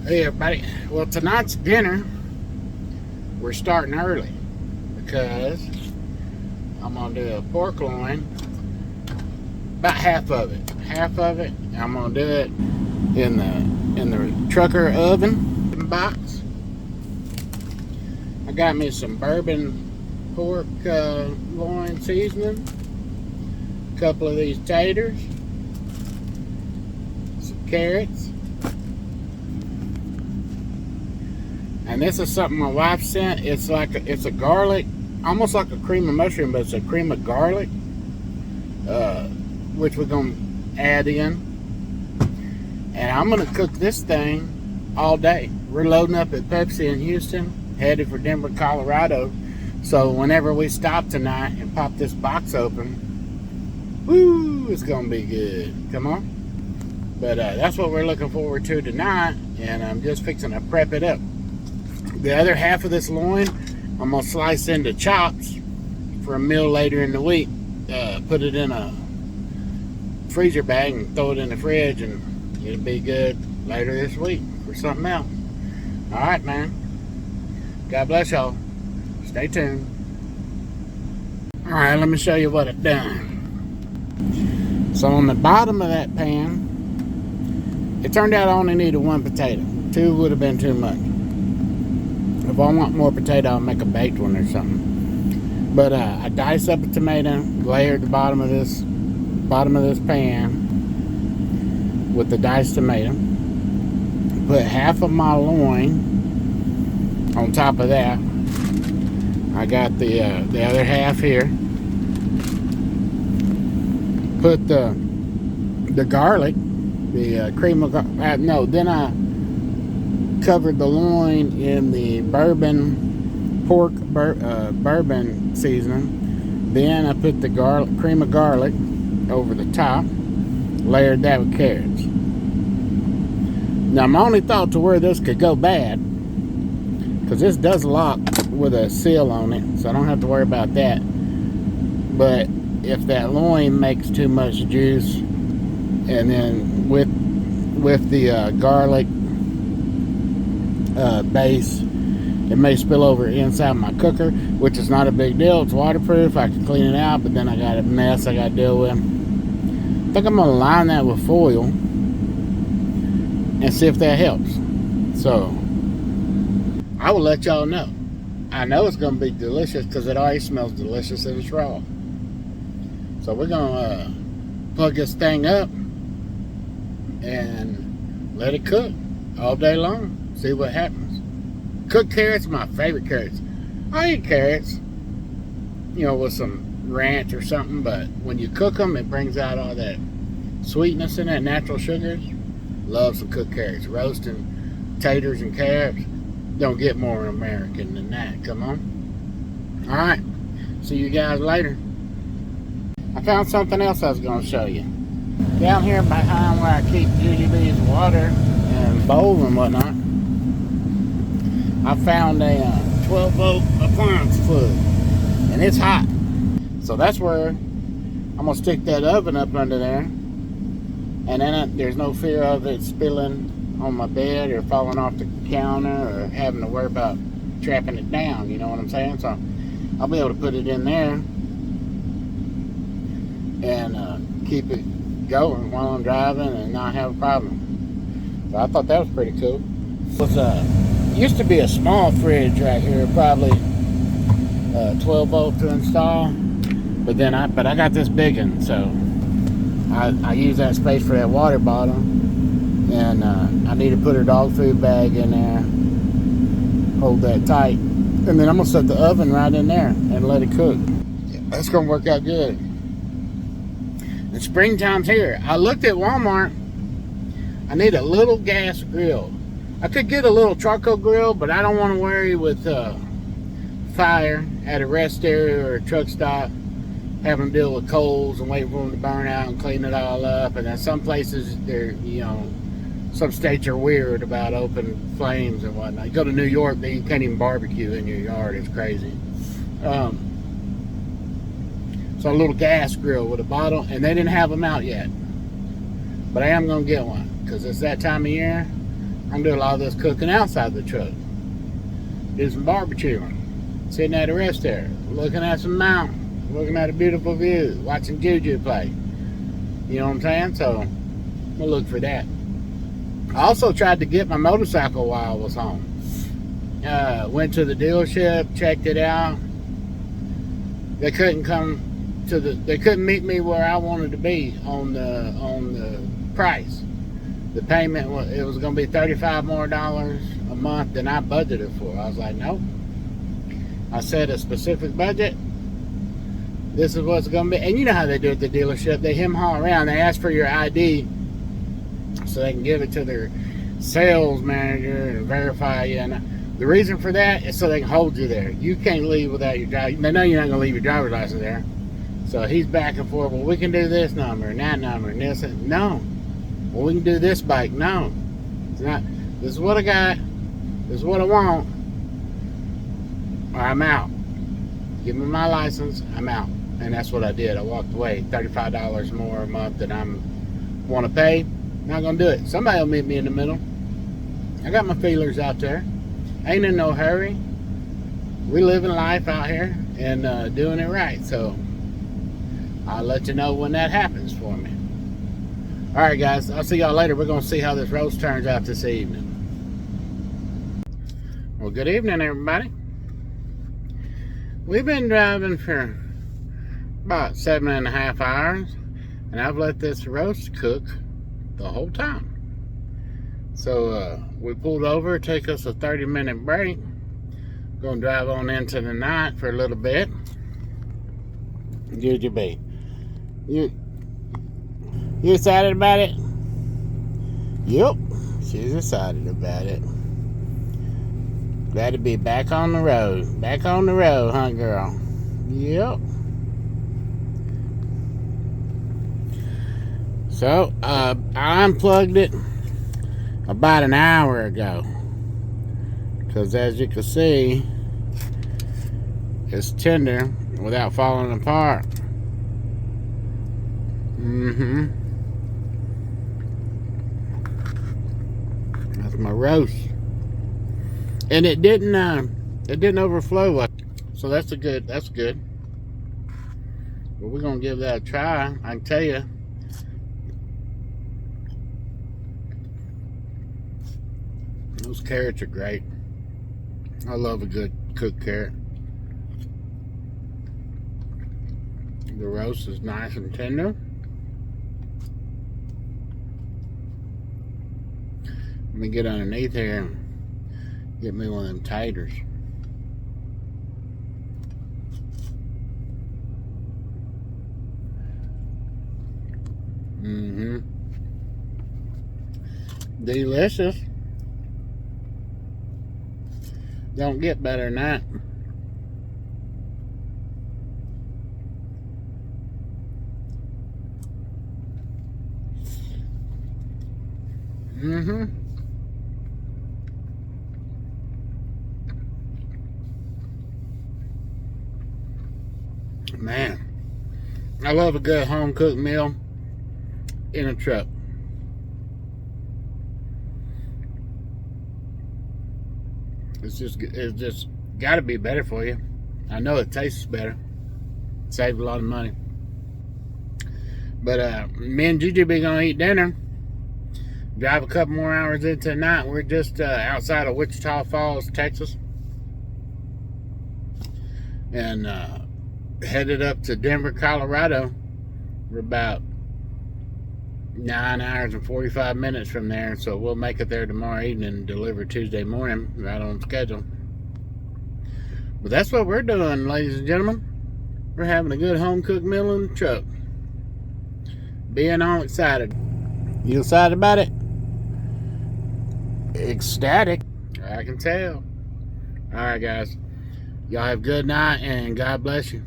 Hey everybody. Well, tonight's dinner, we're starting early because I'm gonna do a pork loin, about half of it. I'm gonna do it in the trucker oven box. I got me some bourbon pork loin seasoning, a couple of these taters, some carrots. And this is something my wife sent. It's a garlic, almost like a cream of mushroom, but it's a cream of garlic, which we're gonna add in. And I'm gonna cook this thing all day. We're loading up at Pepsi in Houston, headed for Denver, Colorado. So whenever we stop tonight and pop this box open, woo, it's gonna be good. Come on. But that's what we're looking forward to tonight, and I'm just fixing to prep it up. The other half of this loin, I'm going to slice into chops for a meal later in the week. Put it in a freezer bag and throw it in the fridge, and it'll be good later this week for something else. All right, man. God bless y'all. Stay tuned. All right, let me show you what I've done. So on the bottom of that pan, it turned out I only needed one potato. Two would have been too much. If I want more potato, I'll make a baked one or something. But I diced up a tomato, layered the bottom of this pan with the diced tomato. Put half of my loin on top of that. I got the other half here. Put the garlic, the cream of garlic. No, then I covered the loin in the bourbon pork bourbon seasoning. Then I put the cream of garlic over the top, layered that with carrots. Now my only thought to where this could go bad, because this does lock with a seal on it, so I don't have to worry about that. But if that loin makes too much juice, and then with the garlic base, it may spill over inside my cooker, which is not a big deal. It's waterproof. I can clean it out, but then I got a mess I got to deal with. I think I'm gonna line that with foil and see if that helps. So I will let y'all know. I know it's gonna be delicious because it already smells delicious if it's raw. So we're gonna plug this thing up and let it cook all day long. See what happens. Cooked carrots are my favorite carrots. I eat carrots, with some ranch or something, but when you cook them, it brings out all that sweetness in it, natural sugars. Love some cooked carrots. Roasting taters and carrots. Don't get more American than that. Come on. All right. See you guys later. I found something else I was going to show you. Down here behind where I keep Judy B's water and bowl and whatnot, I found a 12-volt appliance plug, and it's hot. So that's where I'm gonna stick that oven up under there, and then there's no fear of it spilling on my bed or falling off the counter or having to worry about trapping it down. You know what I'm saying? So I'll be able to put it in there and keep it going while I'm driving and not have a problem. So I thought that was pretty cool. Used to be a small fridge right here, probably 12 volt to install, but I got this big one, so I use that space for that water bottle, and I need to put her dog food bag in there, hold that tight, and then I'm gonna set the oven right in there and let it cook. That's gonna work out good. And springtime's here. I looked at Walmart. I need a little gas grill. I could get a little charcoal grill, but I don't want to worry with fire at a rest area or a truck stop, having to deal with coals and wait for them to burn out and clean it all up. And then some places, some states are weird about open flames and whatnot. You go to New York, you can't even barbecue in your yard. It's crazy. So a little gas grill with a bottle, and they didn't have them out yet. But I am going to get one, because it's that time of year. I'm doing a lot of this cooking outside the truck. Do some barbecuing. Sitting at a rest area. Looking at some mountains. Looking at a beautiful view. Watching Juju play. You know what I'm saying? So, we'll look for that. I also tried to get my motorcycle while I was home. Went to the dealership, checked it out. They couldn't they couldn't meet me where I wanted to be on the price. The payment it was going to be $35 more a month than I budgeted for. I was like, nope. I set a specific budget. This is what's going to be. And you know how they do at the dealership. They hem-haw around. They ask for your ID so they can give it to their sales manager and verify you. And the reason for that is so they can hold you there. You can't leave without your driver. They know you're not going to leave your driver's license there. So he's back and forth. Well, we can do this number and that number and this. No. Well, we can do this bike. No. It's not. This is what I got. This is what I want. Or I'm out. Give me my license. I'm out. And that's what I did. I walked away. $35 more a month than I want to pay. Not going to do it. Somebody will meet me in the middle. I got my feelers out there. Ain't in no hurry. We living life out here and doing it right. So I'll let you know when that happens for me. Alright guys, I'll see y'all later. We're going to see how this roast turns out this evening. Well, good evening everybody. We've been driving for about 7.5 hours. And I've let this roast cook the whole time. So we pulled over, take us a 30-minute break. Gonna drive on into the night for a little bit. Juju B. You excited about it? Yep, she's excited about it. Glad to be back on the road. Back on the road, huh, girl? Yep. So, I unplugged it about an hour ago. Because as you can see, it's tender without falling apart. That's my roast. And it didn't overflow. So that's good. But we're gonna give that a try. I can tell you. Those carrots are great. I love a good cooked carrot. The roast is nice and tender. Let me get underneath here and get me one of them taters. Delicious. Don't get better than that. Man, I love a good home cooked meal in a truck. It's just got to be better for you. I know it tastes better. Saves a lot of money. But me and Juju be gonna eat dinner. Drive a couple more hours into the night. We're just outside of Wichita Falls, Texas, and headed up to Denver, Colorado. We're about 9 hours and 45 minutes from there, so we'll make it there tomorrow evening and deliver Tuesday morning, right on schedule. But that's what we're doing, ladies and gentlemen. We're having a good home-cooked meal in the truck. Being all excited. You excited about it? Ecstatic. I can tell. Alright guys, y'all have a good night and God bless you.